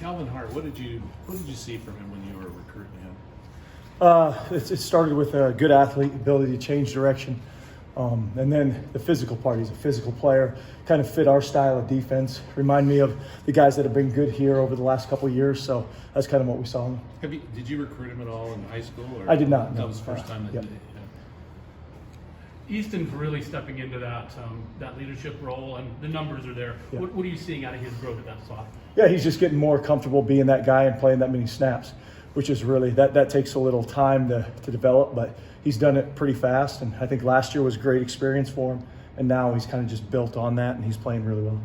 Calvin Hart, what did you see from him when you were recruiting him? It started with a good athlete, ability to change direction. And then the physical part. He's a physical player, kind of fit our style of defense. Remind me of the guys that have been good here over the last couple of years. So that's kind of what we saw in him. Did you recruit him at all in high school? Or I did not. That was the first time that yep. you did. Easton's really stepping into that leadership role, and the numbers are there. Yeah. What are you seeing out of his growth at that spot? Yeah, he's just getting more comfortable being that guy and playing that many snaps, which is really, that takes a little time to develop, but he's done it pretty fast. And I think last year was a great experience for him, and now he's kind of just built on that, and he's playing really well.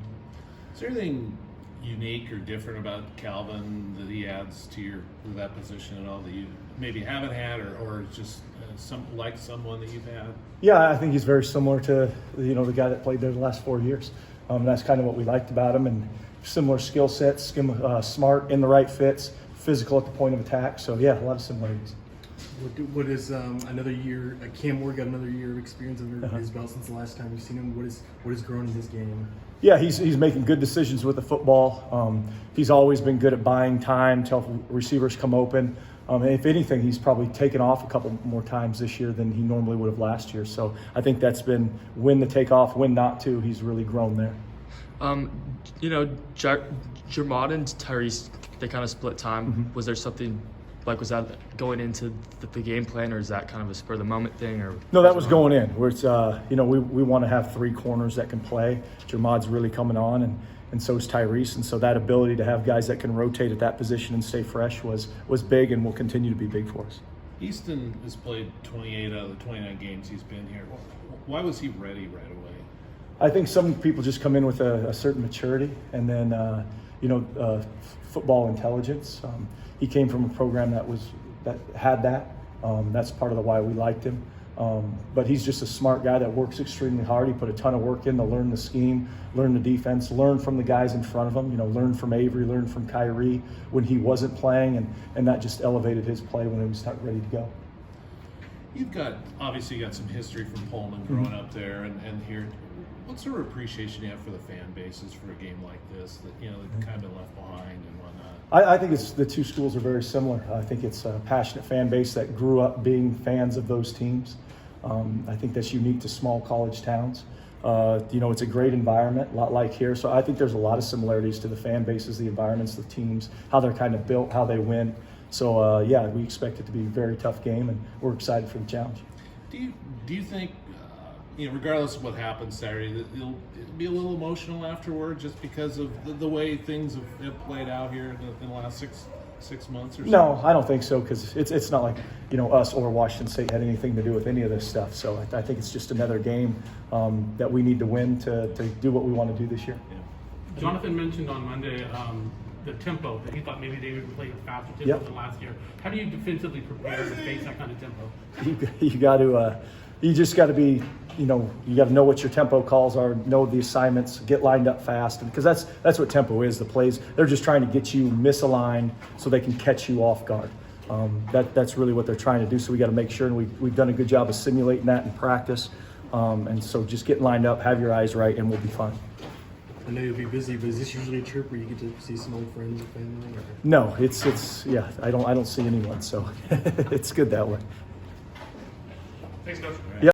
Is there anything unique or different about Calvin that he adds to that position at all that you maybe haven't had, or just someone that you've had? Yeah, I think he's very similar to the guy that played there the last 4 years. That's kind of what we liked about him, and similar skill sets, smart in the right fits, physical at the point of attack. So yeah, a lot of similarities. What is another year? Cam Moore got another year of experience under his belt since the last time you've seen him. What has grown in his game? Yeah, he's making good decisions with the football. He's always been good at buying time till receivers come open. And if anything, he's probably taken off a couple more times this year than he normally would have last year. So I think that's been when to take off, when not to. He's really grown there. Jermod and Tyrese, they kind of split time. Mm-hmm. Was there something, was that going into the game plan, or is that kind of a spur of the moment thing? Or no, that was going in. Where it's we want to have three corners that can play. Jermod's really coming on, and so is Tyrese. And so that ability to have guys that can rotate at that position and stay fresh was big, and will continue to be big for us. Easton has played 28 out of the 29 games he's been here. Why was he ready right away? I think some people just come in with a certain maturity, and then football intelligence. He came from a program that had that. That's part of the why we liked him. But he's just a smart guy that works extremely hard. He put a ton of work in to learn the scheme, learn the defense, learn from the guys in front of him. Learn from Avery, learn from Kyrie when he wasn't playing, and that just elevated his play when he was ready to go. You've obviously got some history from Pullman growing up there and here. What sort of appreciation do you have for the fan bases for a game like this that that kind of been left behind and whatnot? I think the two schools are very similar. I think it's a passionate fan base that grew up being fans of those teams. I think that's unique to small college towns. It's a great environment, a lot like here. So I think there's a lot of similarities to the fan bases, the environments, the teams, how they're kind of built, how they win. So we expect it to be a very tough game, and we're excited for the challenge. Do you think, regardless of what happens Saturday, that it'll be a little emotional afterward, just because of the way things have played out here in the last six months or so? No, I don't think so, because it's not like us or Washington State had anything to do with any of this stuff. So I think it's just another game that we need to win to do what we want to do this year. Yeah. Jonathan mentioned on Monday the tempo, that he thought maybe they would play a faster tempo than last year. How do you defensively prepare to face that kind of tempo? You just got to be, you got to know what your tempo calls are, know the assignments, get lined up fast, because that's what tempo is. The plays, they're just trying to get you misaligned so they can catch you off guard. That's really what they're trying to do. So we got to make sure, and we've done a good job of simulating that in practice. And so just get lined up, have your eyes right, and we'll be fine. I know you'll be busy, but is this usually a trip where you get to see some old friends or family? Or? No, it's I don't see anyone, so it's good that way. Thanks, Coach.